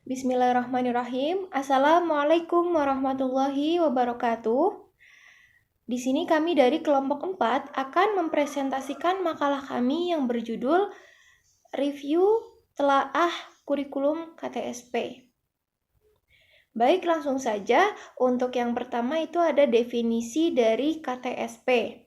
Bismillahirrahmanirrahim. Assalamualaikum warahmatullahi wabarakatuh. Di sini kami dari kelompok 4 akan mempresentasikan makalah kami yang berjudul Review Telaah Kurikulum KTSP. Baik, langsung saja. Untuk yang pertama itu ada definisi dari KTSP.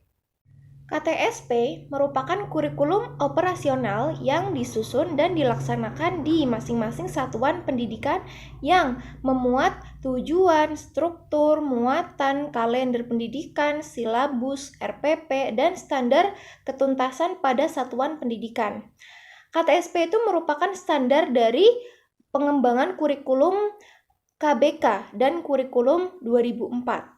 KTSP merupakan kurikulum operasional yang disusun dan dilaksanakan di masing-masing satuan pendidikan yang memuat tujuan, struktur, muatan, kalender pendidikan, silabus, RPP, dan standar ketuntasan pada satuan pendidikan. KTSP itu merupakan standar dari pengembangan kurikulum KBK dan kurikulum 2004.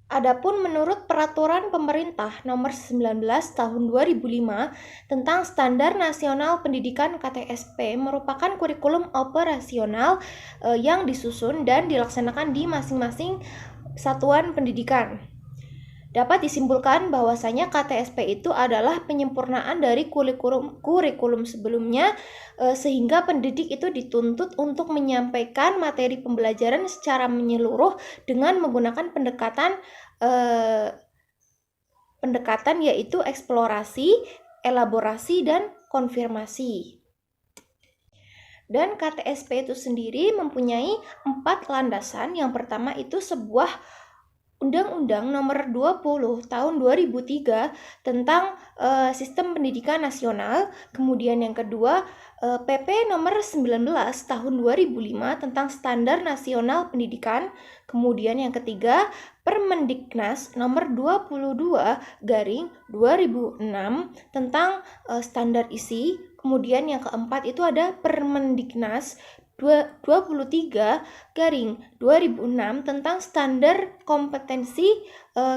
Adapun menurut Peraturan Pemerintah Nomor 19 Tahun 2005 tentang Standar Nasional Pendidikan KTSP merupakan kurikulum operasional yang disusun dan dilaksanakan di masing-masing satuan pendidikan. Dapat disimpulkan bahwasanya KTSP itu adalah penyempurnaan dari kurikulum sebelumnya sehingga pendidik itu dituntut untuk menyampaikan materi pembelajaran secara menyeluruh dengan menggunakan pendekatan yaitu eksplorasi, elaborasi, dan konfirmasi. Dan KTSP itu sendiri mempunyai 4 landasan. Yang pertama itu sebuah Undang-Undang Nomor 20 Tahun 2003 tentang Sistem Pendidikan Nasional. Kemudian yang kedua PP Nomor 19 Tahun 2005 tentang Standar Nasional Pendidikan. Kemudian yang ketiga Permendiknas Nomor 22/2006 tentang standar isi. Kemudian yang keempat itu ada Permendiknas 23/2006 tentang standar kompetensi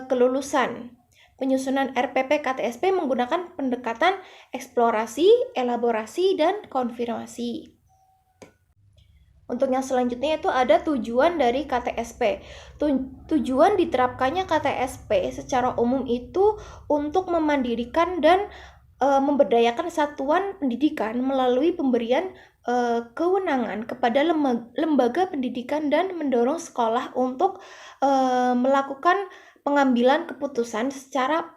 kelulusan. Penyusunan RPP KTSP menggunakan pendekatan eksplorasi, elaborasi, dan konfirmasi. Untuk yang selanjutnya itu ada tujuan dari KTSP. Tujuan diterapkannya KTSP secara umum itu untuk memandirikan dan memberdayakan satuan pendidikan melalui pemberian kewenangan kepada lembaga pendidikan dan mendorong sekolah untuk melakukan pengambilan keputusan secara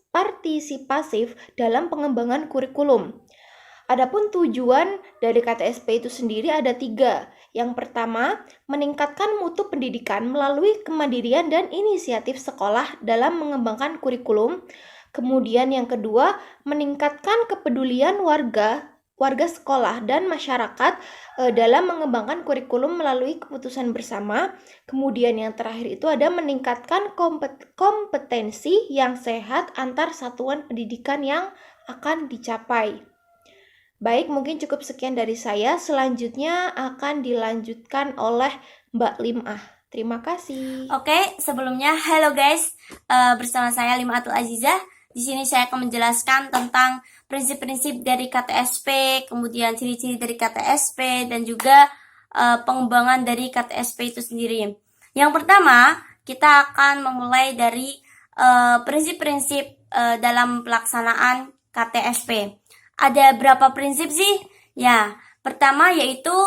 partisipasif dalam pengembangan kurikulum. Adapun tujuan dari KTSP itu sendiri ada 3. Yang pertama, meningkatkan mutu pendidikan melalui kemandirian dan inisiatif sekolah dalam mengembangkan kurikulum. Kemudian yang kedua, meningkatkan kepedulian warga sekolah dan masyarakat dalam mengembangkan kurikulum melalui keputusan bersama. Kemudian yang terakhir itu ada meningkatkan kompetensi yang sehat antar satuan pendidikan yang akan dicapai. Baik, mungkin cukup sekian dari saya. Selanjutnya akan dilanjutkan oleh Mbak Limah. Terima kasih. Oke, sebelumnya halo guys, bersama saya Limatul Azizah. Di sini saya akan menjelaskan tentang prinsip-prinsip dari KTSP, kemudian ciri-ciri dari KTSP, dan juga pengembangan dari KTSP itu sendiri. Yang pertama, kita akan memulai dari prinsip-prinsip dalam pelaksanaan KTSP. Ada berapa prinsip sih? Ya, pertama yaitu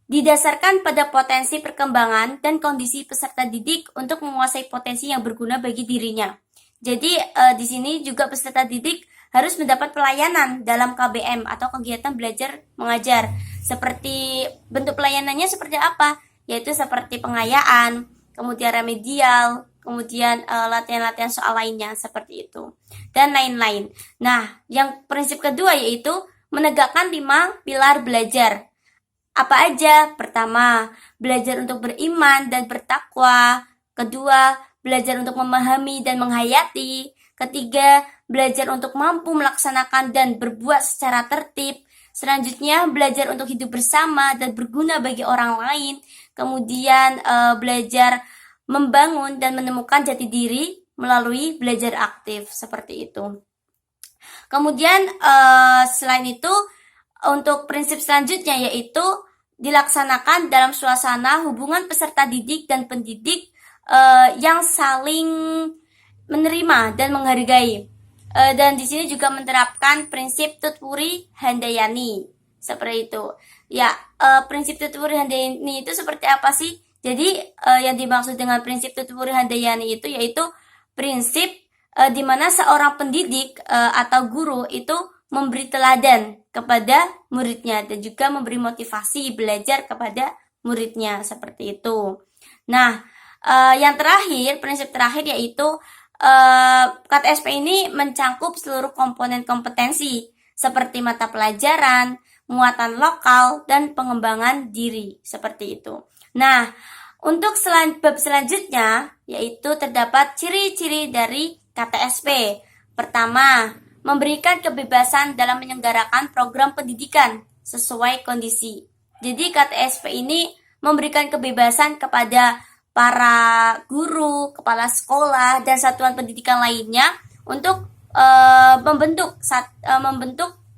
didasarkan pada potensi perkembangan dan kondisi peserta didik untuk menguasai potensi yang berguna bagi dirinya. Jadi di sini juga peserta didik harus mendapat pelayanan dalam KBM atau kegiatan belajar mengajar. Seperti bentuk pelayanannya seperti apa? Yaitu seperti pengayaan, kemudian remedial, kemudian latihan-latihan soal lainnya seperti itu, dan lain-lain. Nah, yang prinsip kedua yaitu menegakkan 5 pilar belajar. Apa aja? Pertama, belajar untuk beriman dan bertakwa. Kedua, belajar untuk memahami dan menghayati. Ketiga, belajar untuk mampu melaksanakan dan berbuat secara tertib. Selanjutnya, belajar untuk hidup bersama dan berguna bagi orang lain. Kemudian, belajar membangun dan menemukan jati diri melalui belajar aktif, seperti itu. Kemudian, selain itu, untuk prinsip selanjutnya yaitu dilaksanakan dalam suasana hubungan peserta didik dan pendidik yang saling menerima dan menghargai. Dan di sini juga menerapkan prinsip Tutpuri Handayani seperti itu. Ya, prinsip Tutpuri Handayani itu seperti apa sih? Jadi yang dimaksud dengan prinsip Tutpuri Handayani itu yaitu prinsip di mana seorang pendidik atau guru itu memberi teladan kepada muridnya dan juga memberi motivasi belajar kepada muridnya seperti itu. Nah, yang terakhir, prinsip terakhir yaitu KTSP ini mencangkup seluruh komponen kompetensi seperti mata pelajaran, muatan lokal, dan pengembangan diri seperti itu. Nah, untuk bab selanjutnya yaitu terdapat ciri-ciri dari KTSP. Pertama, memberikan kebebasan dalam menyelenggarakan program pendidikan sesuai kondisi. Jadi KTSP ini memberikan kebebasan kepada para guru, kepala sekolah, dan satuan pendidikan lainnya untuk membentuk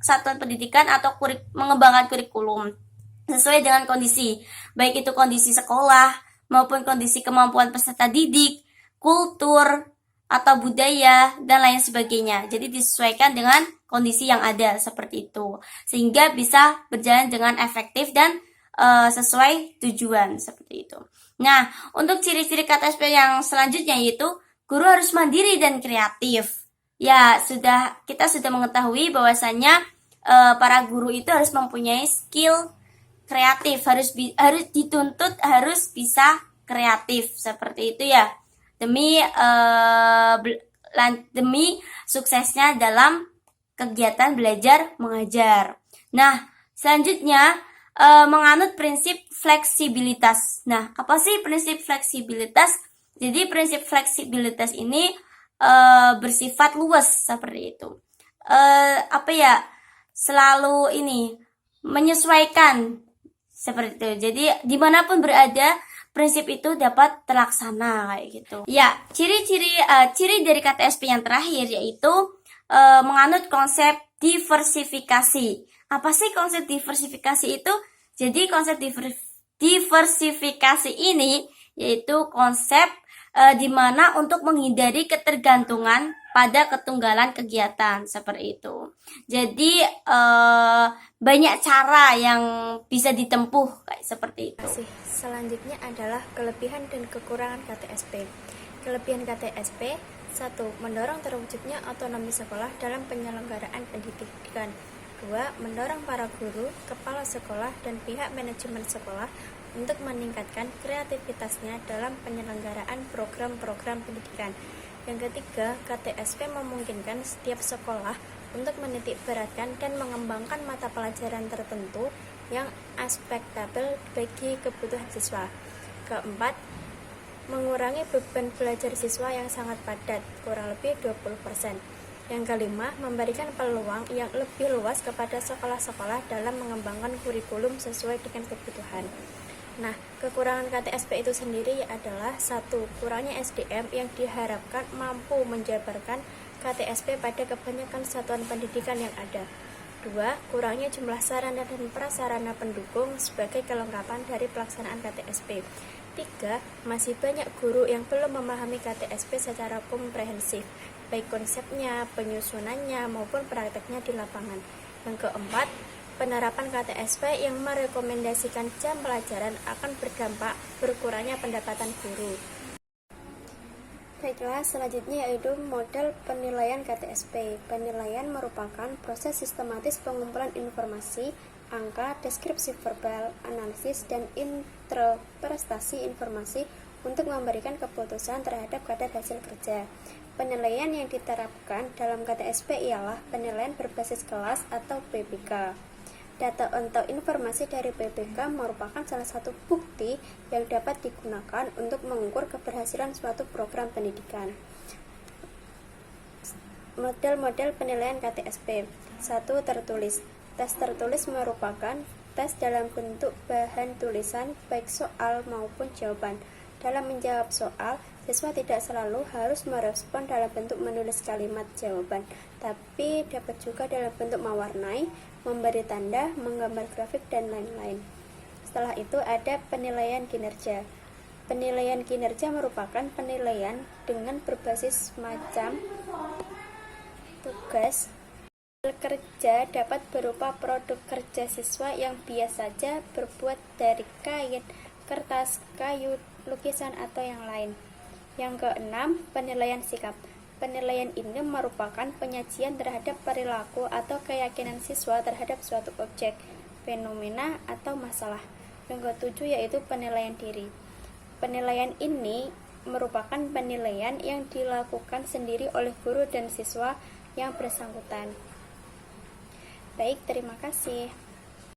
satuan pendidikan atau mengembangkan kurikulum sesuai dengan kondisi, baik itu kondisi sekolah maupun kondisi kemampuan peserta didik, kultur, atau budaya, dan lain sebagainya. Jadi disesuaikan dengan kondisi yang ada seperti itu, sehingga bisa berjalan dengan efektif dan sesuai tujuan seperti itu. Nah, untuk ciri-ciri KTSP yang selanjutnya yaitu guru harus mandiri dan kreatif. Ya, kita sudah mengetahui bahwasannya para guru itu harus mempunyai skill kreatif, harus dituntut harus bisa kreatif seperti itu ya. Demi suksesnya dalam kegiatan belajar mengajar. Nah, selanjutnya menganut prinsip fleksibilitas. Nah, apa sih prinsip fleksibilitas? Jadi prinsip fleksibilitas ini bersifat luas seperti itu. Selalu menyesuaikan seperti itu. Jadi dimanapun berada, prinsip itu dapat terlaksana kayak gitu. Ya, ciri dari KTSP yang terakhir yaitu menganut konsep diversifikasi. Apa sih konsep diversifikasi itu? Jadi konsep diversifikasi ini yaitu konsep di mana untuk menghindari ketergantungan pada ketunggalan kegiatan seperti itu. Jadi banyak cara yang bisa ditempuh kayak seperti itu. Selanjutnya adalah kelebihan dan kekurangan KTSP. Kelebihan KTSP: 1. Mendorong terwujudnya otonomi sekolah dalam penyelenggaraan pendidikan. 2. Mendorong para guru, kepala sekolah, dan pihak manajemen sekolah untuk meningkatkan kreativitasnya dalam penyelenggaraan program-program pendidikan. Yang ketiga, KTSP memungkinkan setiap sekolah untuk menitik beratkan dan mengembangkan mata pelajaran tertentu yang aspektabel bagi kebutuhan siswa. Keempat, mengurangi beban belajar siswa yang sangat padat, kurang lebih 20%. Yang kelima, memberikan peluang yang lebih luas kepada sekolah-sekolah dalam mengembangkan kurikulum sesuai dengan kebutuhan. Nah, kekurangan KTSP itu sendiri adalah: 1. Kurangnya SDM yang diharapkan mampu menjabarkan KTSP pada kebanyakan satuan pendidikan yang ada. 2. Kurangnya jumlah sarana dan prasarana pendukung sebagai kelengkapan dari pelaksanaan KTSP. 3. Masih banyak guru yang belum memahami KTSP secara komprehensif, baik konsepnya, penyusunannya, maupun prakteknya di lapangan. Yang keempat, penerapan KTSP yang merekomendasikan jam pelajaran akan berdampak berkurangnya pendapatan guru. Baiklah, selanjutnya yaitu model penilaian KTSP. Penilaian merupakan proses sistematis pengumpulan informasi, angka, deskripsi verbal, analisis, dan interpretasi informasi untuk memberikan keputusan terhadap kadar hasil kerja. Penilaian yang diterapkan dalam KTSP ialah penilaian berbasis kelas atau PBK. Data atau informasi dari PBK merupakan salah satu bukti yang dapat digunakan untuk mengukur keberhasilan suatu program pendidikan. Model-model penilaian KTSP. 1. Tertulis. Tes tertulis merupakan tes dalam bentuk bahan tulisan, baik soal maupun jawaban. Dalam menjawab soal, siswa tidak selalu harus merespon dalam bentuk menulis kalimat jawaban, tapi dapat juga dalam bentuk mewarnai, memberi tanda, menggambar grafik, dan lain-lain. Setelah itu ada penilaian kinerja. Penilaian kinerja merupakan penilaian dengan berbasis macam tugas. Hasil kerja dapat berupa produk kerja siswa yang biasa saja berbuat dari kain, kertas, kayu, lukisan, atau yang lain. Yang keenam, penilaian sikap. Penilaian ini merupakan penyajian terhadap perilaku atau keyakinan siswa terhadap suatu objek, fenomena, atau masalah. Yang ketujuh yaitu penilaian diri. Penilaian ini merupakan penilaian yang dilakukan sendiri oleh guru dan siswa yang bersangkutan. Baik, terima kasih.